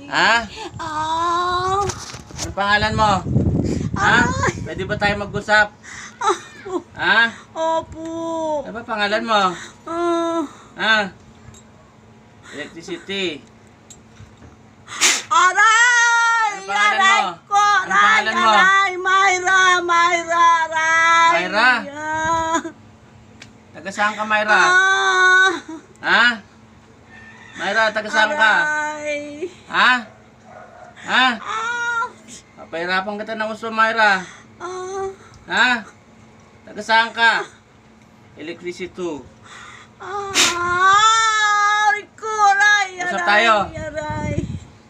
Ha? Ah! Anong pangalan mo? Ha? Ay! Pwede ba tayo mag-usap? Opo! Ha? Opo! Ano ba pangalan mo? Ah! Ha? Electricity. Aray! Ano pangalan Aray mo? ko! Ano pangalan mo? Aray! Mayra! Mayra! Aray! Mayra? Ah! Taga saan ka, Mayra? Ah! Ha? Mayra, taga saan ka? Aray! Ha? Ha? Ah! Papahirapan kita ng uso, Mayra. Ah! Ha? Taga saan ka? Electricity. Aray ko! Aray! Usap Aray! tayo. Aray!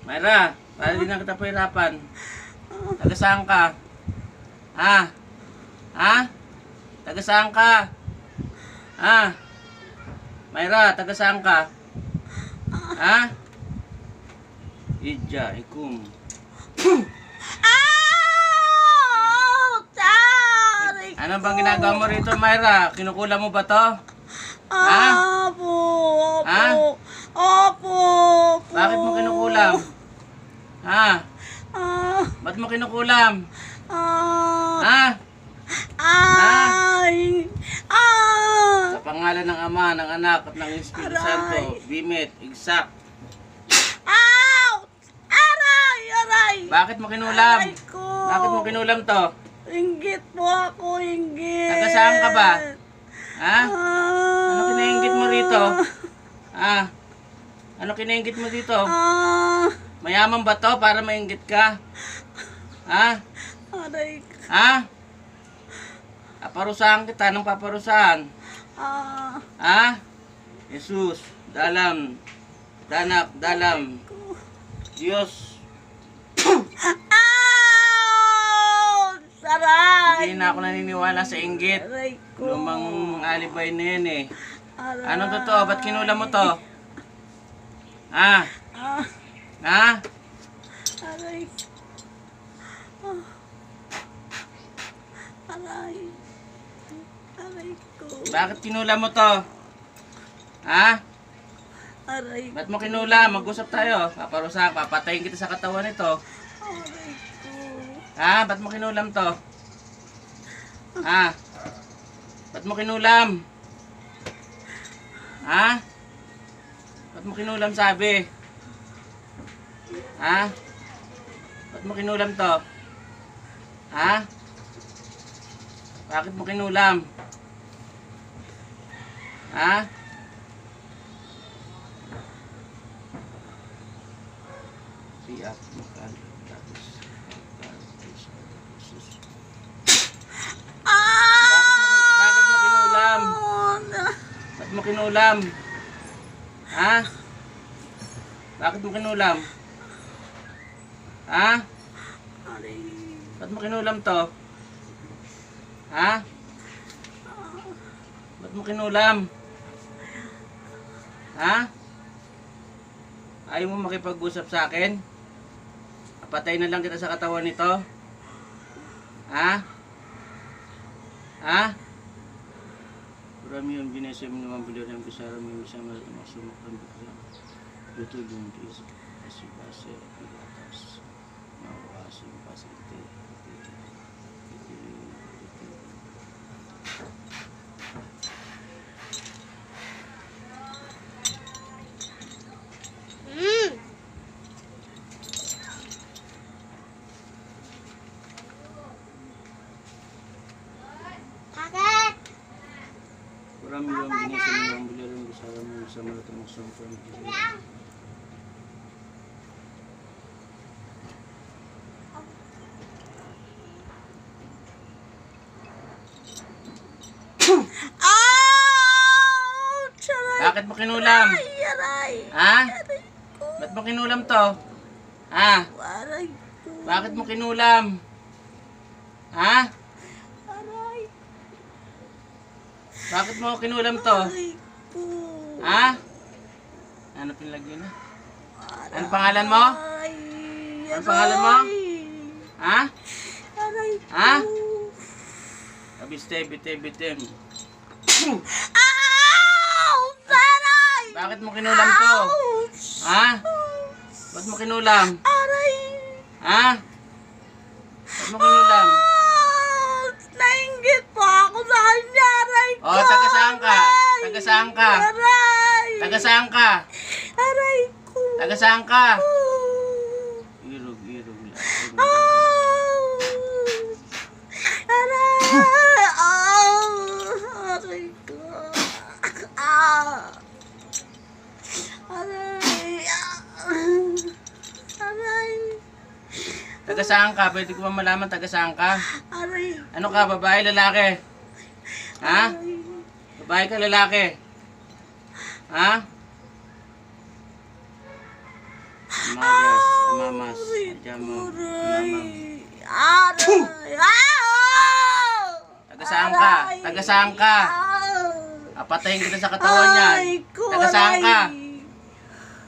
Mayra, para din na kita pahirapan. Taga saan ka? Ha? Ha? Taga saan ka? Ha? Mayra, taga saan ka? Ha? Idja, ikum. Aray! Ano bang ginagawa mo rito, Mayra? Kinukulam mo ba to? Ha? Opo! Opo! Ha? Opo! Opo! Bakit mo kinukulam? Ha? Ah! Ba't mo kinukulam? Ah! Ha? Ay! Ah! Sa pangalan ng Ama, ng Anak, at ng Espiritu Aray. Santo, Bimet, Igsak. Ow! Aray! Aray! Bakit mo kinulam? Aray ko! Bakit mo kinulam to? Inggit po ako, inggit. Taga saan ka ba? Ha? Ah! Ano kinainggit mo rito? Ha? Ano kinainggit mo dito? Ah! Mayaman ba to para mainggit ka? Ha? Aray! Ha? Paparusahan kita ng paparusahan. Ah! Ha? Jesus, dalam, danak, dalam, Diyos. Ow! Saray! Hindi na ako naniniwala sa inggit. Aray ko. Lumang alibay na yan eh. Aray. Anong totoo? Ba't kinulam mo to? Ha? Ah! Ha? Aray. Ah. Aray. Aray ko. Bakit kinulam mo to? Ha? Aray. Ba't mo kinulam? Mag-usap tayo. Paparusahan, papatayin kita sa katawan nito. Aray ko. Ha? Ba't mo kinulam to? Ha? Ba't mo kinulam? Ha? Ba't mo kinulam sabi? Ha? Ba't mo kinulam to? Ha? Bakit mo kinulam? Ha? Siap makan. Bakit mo kinulam? Ba't mo kinulam? Ha? Bakit mo kinulam? Ha? Aray. Ba't mo kinulam to? Ha? Ba't mo kinulam? Ha? Ayaw mo makipag-usap sa akin? Patay na lang kita sa katawan nito? Ha? Ha? Marami yung binesa mo naman bilir yung kisara mo yung isang masumak ng bukla. Ito yung base pilatas. Mawasin pasite. Marami yung binesa mo naman bilir yung kisara mo yung isang masumak ng bukla. Ouch! Aray. Bakit mo kinulam? Ay, aray. Ha? Aray ko. Ba't mo kinulam to? Ha? Aray ko. Bakit mo kinulam? Ha? Aray. Bakit mo kinulam to? Aray ko. Ha? Ano pinlagyan na? Ano pangalan mo? Ay, Ano pangalan mo? aray. Ha? Aray ko. Ha? Kabiste, bite, bitem. Ouch! Aray! Bakit mo kinulam to? Ouch! Ha? Ba't mo kinulam? Aray! Ha? Ba't mo kinulam? Nainggit po ako sa kanya, aray ko! Oh, taga saan ka? Aray! Taga saan ka? Aray! Taga saan ka? Aray ko! Taga saan ka? Oh. Irog, irog lang. Ah! Aray! Aray ko! Aray! Aray! Taga saan ka? Pwede ko ba malaman taga saan ka? Aray! Ano ka, babae, lalaki? Ha? Babae ka, lalaki? Ha? Mga Diyos, amamas, adyan mo, amamang. Aray! Taga saan ka? Taga saan ka? Apatayin kita sa katawan niyan. Taga saan ka?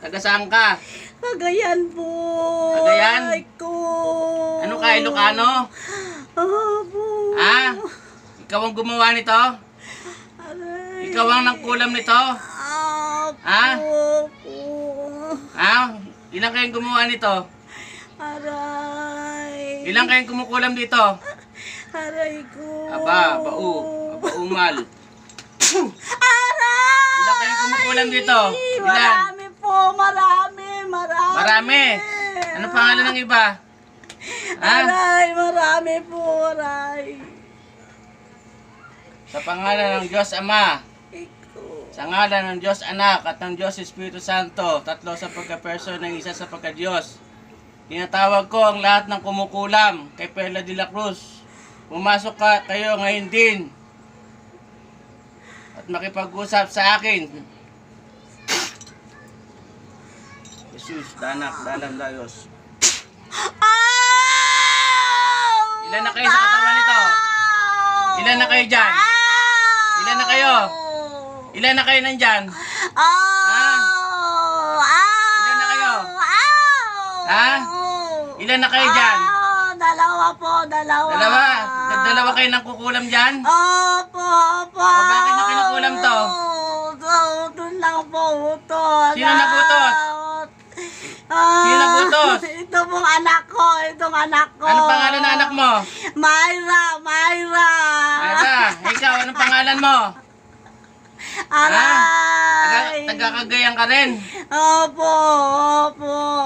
Taga saan ka? Cagayan po. Cagayan? Aray ko. Ano ka, Ilocano? Opo. Ha? Ikaw ang gumawa nito? Aray. Ikaw ang nangkulam nito? Opo. Ha? Opo. Ha? Ilang kayong gumawa nito? Aray. Ilang kayong kumukulam dito? Aray ko. Aba, baumal. Aray. Ilang kayong kumukulam dito? Ilan? Marami po. Marami. Marami. Ano pangalan ng iba? Ha? Aray. Marami po. Aray. Sa pangalan ng Diyos Ama, Iko. sa ngalan ng Diyos Anak at ng Diyos Espiritu Santo, tatlo sa pagka-person ng isa sa pagka-Diyos. Tinatawag ko ang lahat ng kumukulam kay Perla de la Cruz. Pumasok kayo ngayon din at makipag-usap sa akin. Jesus, danak, dalam, dayos. Ilan na kayo sa katawan nito? Ilan na kayo dyan? Ilan na kayo? Ilan na kayo nandyan? Ilan na kayo? Ha? Ilan na kayo dyan? Dalawa po, dalawa. Dalawa? Dalawa kayo nang kukulam dyan? Opo, opo. O bakit nyo kinukulam to? Doon lang po utos. Sino nagutos? Sino nagutos? Ito pong anak ko, itong anak ko. Anong pangalan ng anak mo? Myra. Ara, ikaw, anong pangalan mo? Aray. Taga-Cagayan ka rin? Opo,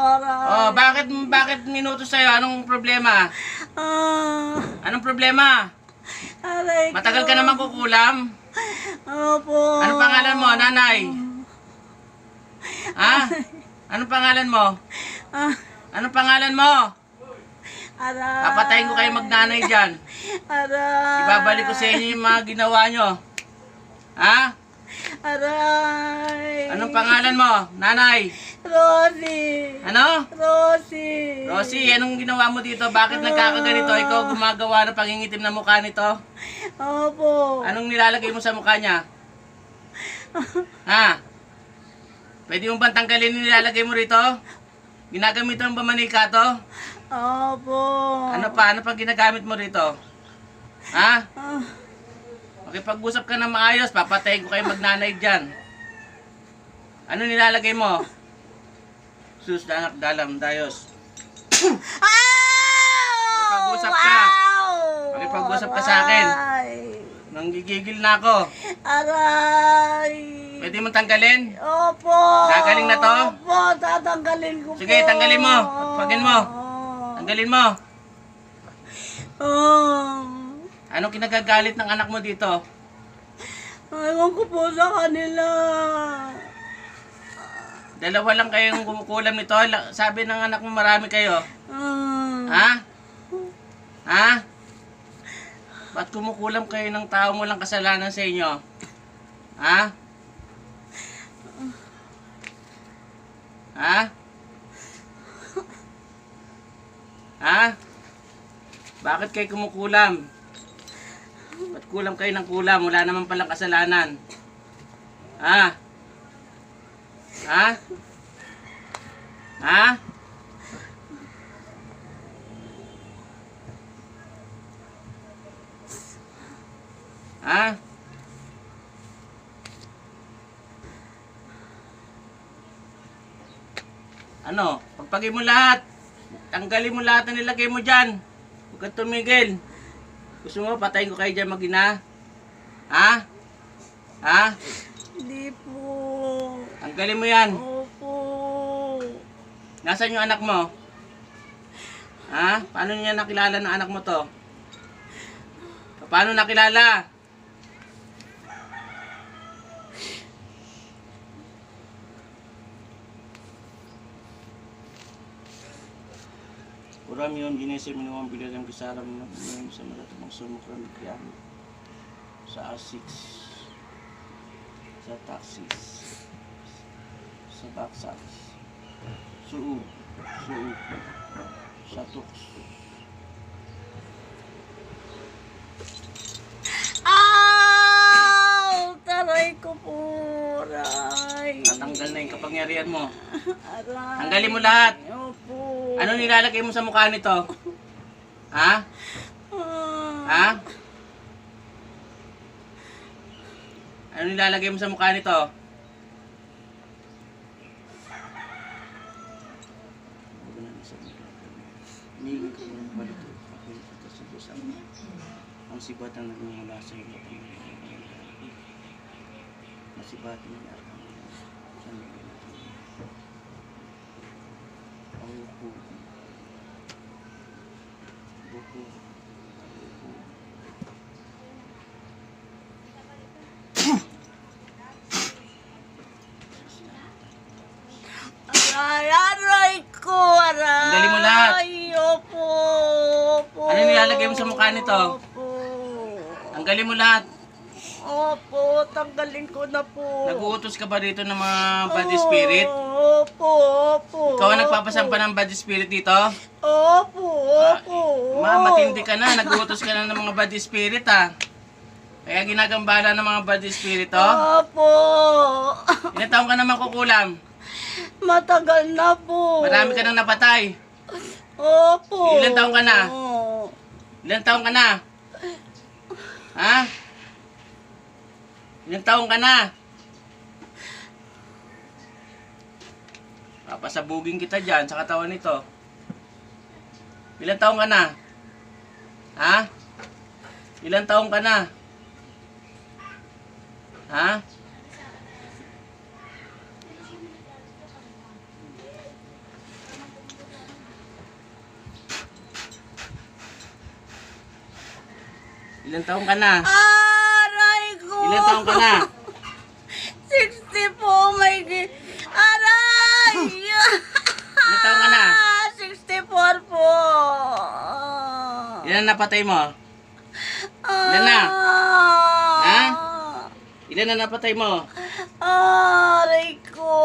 aray. Oh, bakit minuto sa'yo? Anong problema? Anong problema? Aray ko. Matagal ka naman kukulam? Opo. Anong pangalan mo, nanay? Ha? Anong pangalan mo? Anong pangalan mo? Aray. Papatayin ko kayo magnanay dyan. Aray. Ibabalik ko sa inyo yung mga ginawa nyo. Ha? Aray. Anong pangalan mo, nanay? Rosie. Ano? Rosie. Rosie, anong ginawa mo dito? Bakit nagkakaganito? Ikaw gumagawa ng pangingitim na mukha nito? Opo. Anong nilalagay mo sa mukha niya? Ha? Pwede mo bang tanggalin yung nilalagay mo rito? Ginagamit mo ba manika to? Opo. Ano pa? Ano pa ginagamit mo rito? Ha? Makipag-usap ka na maayos, papatayin ko kayo magnanay dyan. Ano nilalagay mo? Sus, danak, dalam, dayos. Makipag-usap ka. Makipag-usap ka sa akin. Nanggigigil na ako. Aray. Pwede mo tanggalin? Opo. Gagaling na to? Opo, tatanggalin ko Sige, po. tanggalin mo. Pagin mo. Tanggalin mo. Anong kinagagalit ng anak mo dito? Ewan ko po sa kanila. Dalawa lang kayong kumukulam nito. Sabi ng anak mo marami kayo. Ha? Ha? Ba't kumukulam kayo ng tao mo lang kasalanan sa inyo? Ha? Ha? Ha? Bakit kayo kumukulam? Ba't kulam kayo ng kulam? Wala naman palang kasalanan. Ha? Ha? Ha? Ha? Ano? Pagpagay mo lahat. Tanggalin mo lahat na nilagay mo dyan. Huwag kang tumigil. Gusto mo patayin ko kayo dyan mag-ina? Ha? Ha? Hindi po. Tanggalin mo yan. Opo. Nasaan yung anak mo? Ha? Paano niya nakilala ng anak mo to? Paano nakilala? Uram yun, ginisip mo naman bilang ang kisaram mo sa malatumang sumukran kaya sa A6, sa taxis, sa baksak, suug, sa tuks. Taray ko po, aray. Natanggal na yung kapangyarihan mo. Aray. Tanggalin mo lahat. Opo. Ano nilalagay mo sa mukha nito? Ha? Ha? Ano nilalagay mo sa mukha nito? Ang sibat ang nagmumula sa iyo. Masibat mo na ako. Ang buko. Buko. Aray ko, aray. Tanggalin mo lahat. Opo, opo. Ano nilalagay mo sa mukha nito? Opo. Tanggalin mo lahat. Opo, tanggalin ko na po. Nag-uutos ka ba dito ng mga body spirit? Opo, opo. Ikaw ang nagpapasampa ng body spirit dito? Opo, opo. Matindi ka na. Nag-uutos ka na ng mga body spirit ha. Kaya ginagambala ng mga body spirit Opo. Ilan taon ka naman kukulam? Matagal na po. Marami ka nang napatay. Opo. Ilan taon ka na? Ilan taon ka na? Ha? Ilang taong ka na? Papasabugin kita dyan sa katawan nito. Ilang taong ka na? Ha? Ilang taong ka na? Ha? Ilang taong ka na? Aray ko. Ilang taong ka na? 60 po, my God. Aray! Ilang taong ka na? 64 po. Ilan na napatay mo? Ilan na? Ha? Ilan na napatay mo? Aray ko.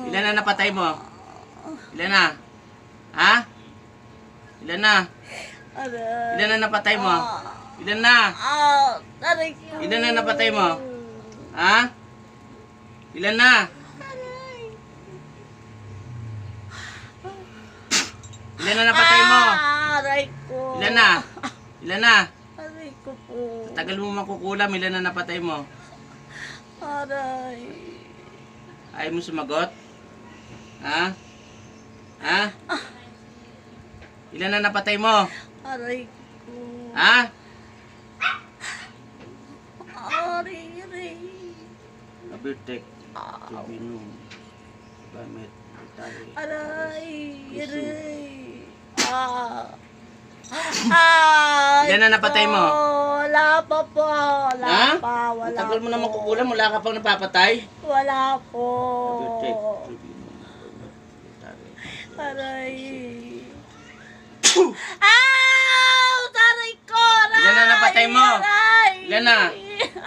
Ilan na napatay mo? Ilan na? Ha? Ilan na? Aray. Ilan na napatay mo? Ilan na? Aray ko. Ilan na napatay mo? Ha? Ilan na? Ilan na napatay mo? Aray ko. Ilan na? Ilan na? Aray ko po. Tagal mo makukulam, ilan na napatay mo? Aray. Ayaw mo sumagot? Ha? Ha? Ilan na napatay mo? Aray ko. Ha? Aray, aray. Abirtek, Tribunum, Gamit, Itali. Aray, aray. Ilan na napatay mo? Wala pa po. Wala Ha? pa. Wala Ang tagal mo po. na makukulam, wala ka pang napapatay? Wala po. Abirtek, Tribunum, Gamit, Itali. Aray. Aray ko! Aray! Ilan na napatay mo? Aray! Ilan na?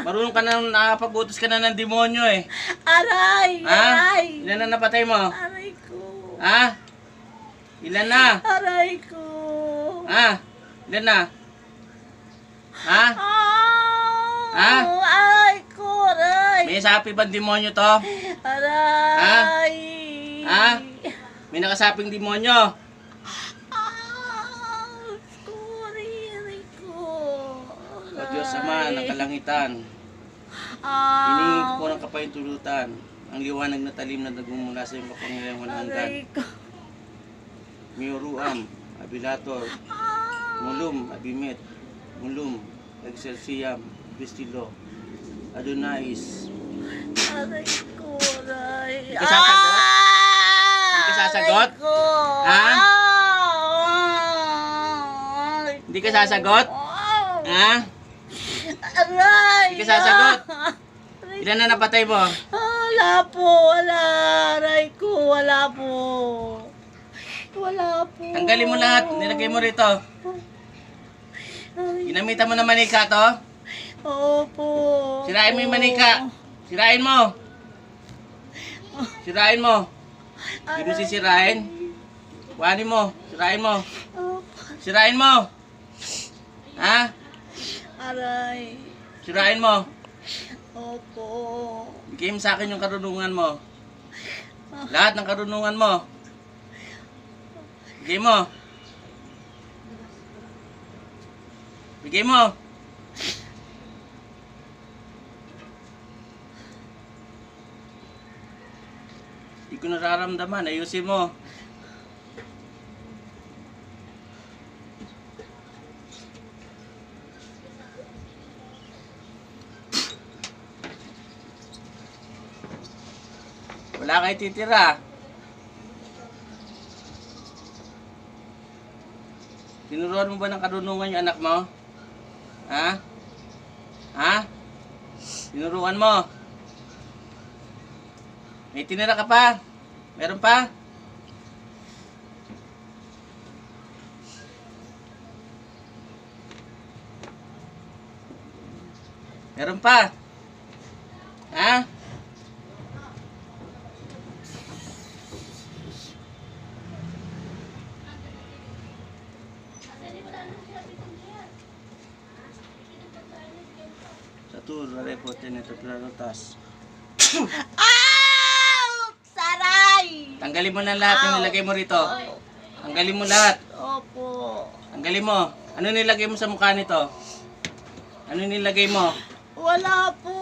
Marunong ka na, nakapag-utos ka na ng demonyo eh. Aray! Ha? Aray! Ilan na napatay mo? Aray ko! Ha? Ilan na? Aray ko! Ha? Ilan na? Ha? Ha? Aray ko! Aray! May sapi bang demonyo to? Aray! Ha? May nakasaping demonyo? Aray ko! O Diyos Ama ng kalangitan, Hinihingi ko ng kapahintulutan. Ang liwanag na talim na nagmumula sa iyong kapangyarihan walang hanggan. Aray ko. Miuruam, Abilator, Mulum, Abimet, Mulum, Excelsiam, Pistilo, Adonais. Aray ko, aray. Hindi ka sasagot? Hindi ka sasagot? Aray ko. Ha? Aray Hindi ka sasagot? ko. Ha? Aray. Hindi ka sasagot? Ilan na napatay mo? Wala po, wala. Aray ko, wala po. Wala po. Tanggalin mo lahat. Nilagay mo rito. Ay, Ginamitan mo ng manika to? opo. Sirain mo yung manika. Sirain mo. Sirain mo. Hindi mo sisirain. Kuhanin mo. Sirain mo. Opo. Sirain mo. Ha? Aray. Sirain mo. Opo. Bigay mo sa akin yung karunungan mo. Lahat ng karunungan mo. Bigay mo. Bigay mo. Hindi ko nararamdaman. Ayusin mo. Wala kayo titira. Tinuruan mo ba ng karunungan yung anak mo? Ha? Ha? Tinuruan mo? May tinira ka pa? Meron pa? Meron pa? Ha? Satur, report na ito, plarotas. Saray! Tanggalin mo na lahat yung nilagay mo rito. Tanggalin mo lahat. Opo. Tanggalin mo. Ano nilagay mo sa mukha nito? Ano nilagay mo? Wala po.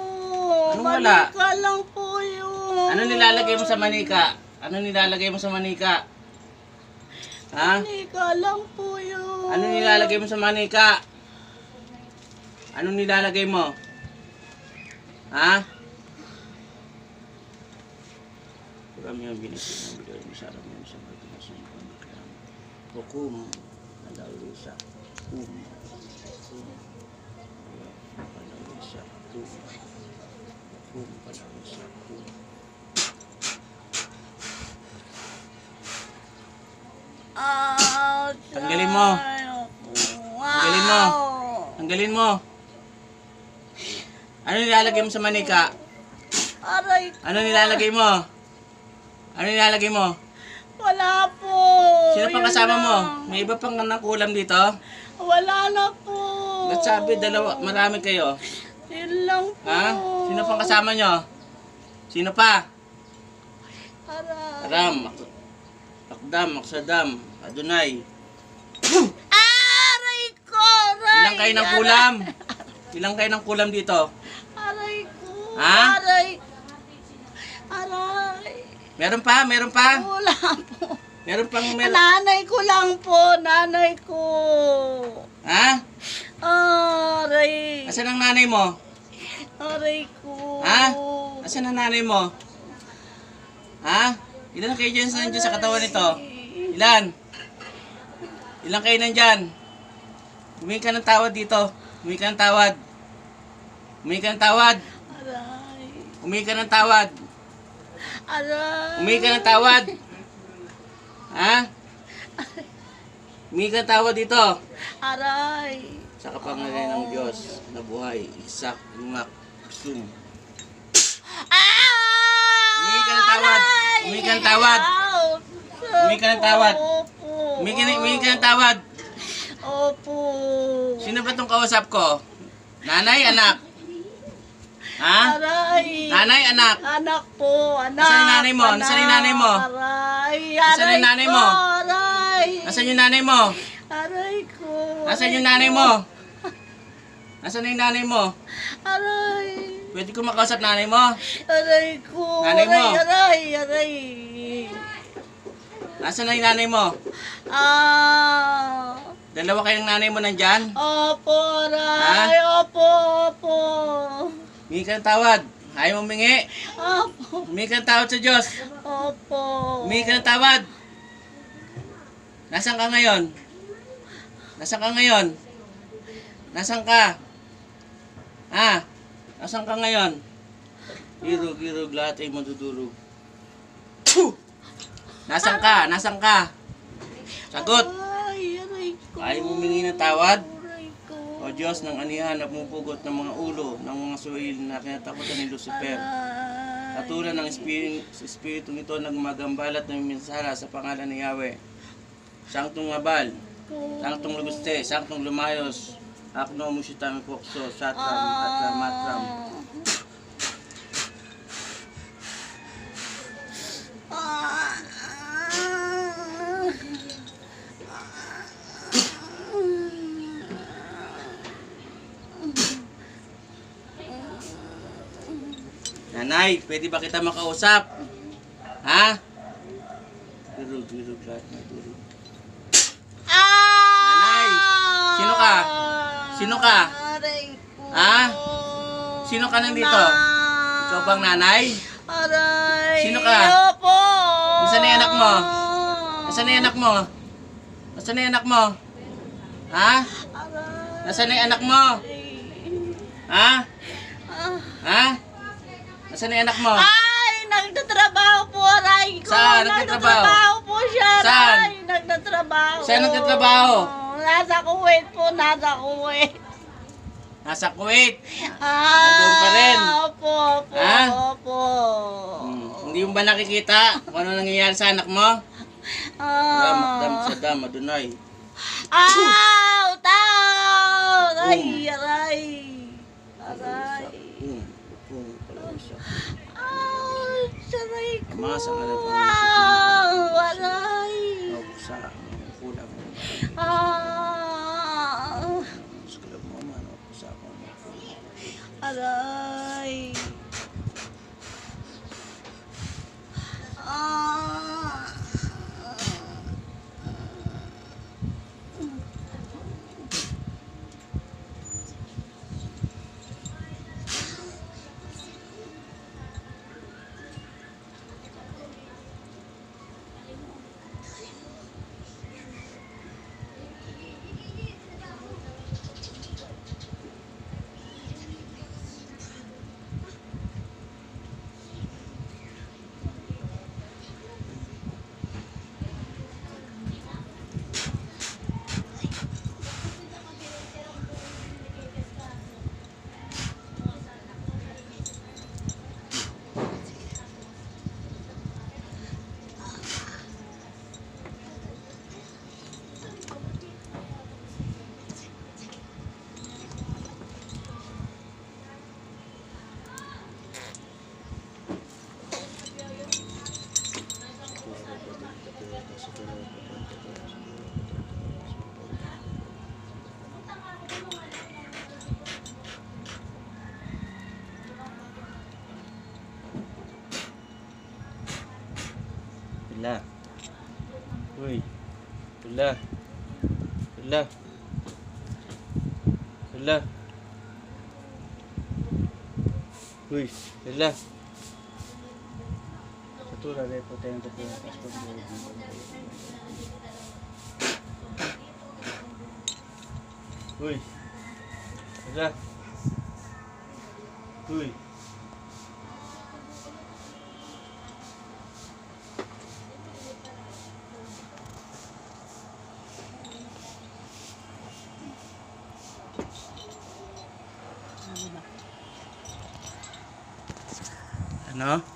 Anong wala? Manika lang po yun. Ano nilalagay mo sa manika? Ano nilalagay mo sa manika? Ha? Manika lang po yun. Ano nilalagay mo sa manika? Ano nilalagay mo? Ha? Kurang yung binigay ng bigay mo sa alam mo sa mga tumasong pangkakam. Hukum, alalusa, hukum, alalusa, hukum, alalusa, hukum. Tanggalin mo. Tanggalin mo. Tanggalin mo. Ano nilalagay mo sa manika? Aray ko. Ano nilalagay mo? Ano nilalagay mo? Wala po. Sino pang Yun kasama mo? lang. May iba pang nakulam dito? Wala na po. Ba't sabi dalawa, marami kayo? Yun lang po. Ha? Sino pang kasama nyo? Sino pa? Aray. Aram, Akdam, Aksadam, Adonai. Aray ko. Aray. Ilang kayo ng kulam? Ilang kayo ng kulam dito? Aray ko. Ha? Aray. Aray. Meron pa? Meron pa? Wala po. Meron pang meron. Nanay ko lang po. Nanay ko. Ha? Aray. Asan ang nanay mo? Aray ko. Ha? Asan ang nanay mo? Ha? Ilan kayo dyan sa katawan nito? Ilan? Ilan kayo nandyan? Humingi ka ng tawad dito. Humingi ka ng tawad. Humingi ka ng tawad. Aray. Humingi ka ng tawad. Aray. Humingi ka ng tawad. Ha? Humingi ka ng tawad dito. Aray. Sa kapangyarihan ng Diyos na buhay, Isak, Imak, Sum. Humingi ka ng tawad. Humingi ka ng tawad. Humingi ka ng tawad. Opo. Humingi ka ng tawad. Opo. Sino ba itong kausap ko? Nanay, anak? Ha? Aray. Nanay, anak? Anak po. Anak. Nasaan yung nanay mo? Nasaan yung nanay mo? Aray. Nasaan yung nanay mo? Aray. Nasaan yung nanay mo? Aray ko. Nasaan yung nanay mo? Nasaan yung nanay mo? Aray. Pwede ko makausap nanay mo? Aray ko. Nanay mo? Aray. Nasaan na yung nanay mo? Ah. Dalawa kayong nanay mo nandyan? Opo, aray. Opo. Humingi ka ng tawad. Ayaw mo humingi? Opo. Humingi ka ng tawad sa Diyos. Opo. Humingi ka ng tawad. Nasaan ka ngayon? Nasaan ka ngayon? Nasaan ka? Ha? Nasaan ka ngayon? Irog, lahat ay madudurog. Puh! Nasaan ka? Nasaan ka? Sagot! Ay, aray ko. Ayaw mo humingi ng tawad? Aray ko. O Diyos ng anihan na pumupugot ng mga ulo ng mga suwil na kinatakutan ni Lucifer. Aray. Katulad ng espiritu nito na gumagambalat ng minsala sa pangalan ni Yahweh. Sangtong Abal, Sangtong Luguste, Sangtong Lumayos, Akno Mushitang Pokso, Satram at Matram. Nanay, pwede ba kita makausap? Ha? Durog, lahat na durog. Nanay, sino ka? Sino ka? Aray ko. Ha? Sino ka nandito? Ikaw bang nanay? Aray. Sino ka? Opo. Nasaan na yung anak mo? Nasaan na yung anak mo? Nasaan na yung anak mo? Ha? Aray. Nasaan na yung anak mo? Ha? Ah. Ha? Nasaan na yung anak mo? Ay, nagtatrabaho po, aray ko. Saan? Nagtatrabaho? Nagtatrabaho po siya, Saan? aray. Nagtatrabaho. Saan nagtatrabaho? Nasa Kuwait po, nasa Kuwait. Nasa Kuwait. Ah, Nandun pa rin. Opo, Ha? opo. Hindi mo ba nakikita kung ano nangyayari sa anak mo? Ah. Saddam, Adonai. Aw! Tao! Ay, Boom. aray. Aray. Palawisa. Aw, saray ko. Amasa nga lang. Aw, aray. Sa kulang mo. Ah, Sa kulang mo man. Sa kulang mo. aray. Ah. Pila. Uy. Pila. Pila. Pila. Uy. Pila. Satura de potente por Uy. Pila. Uy. Ano?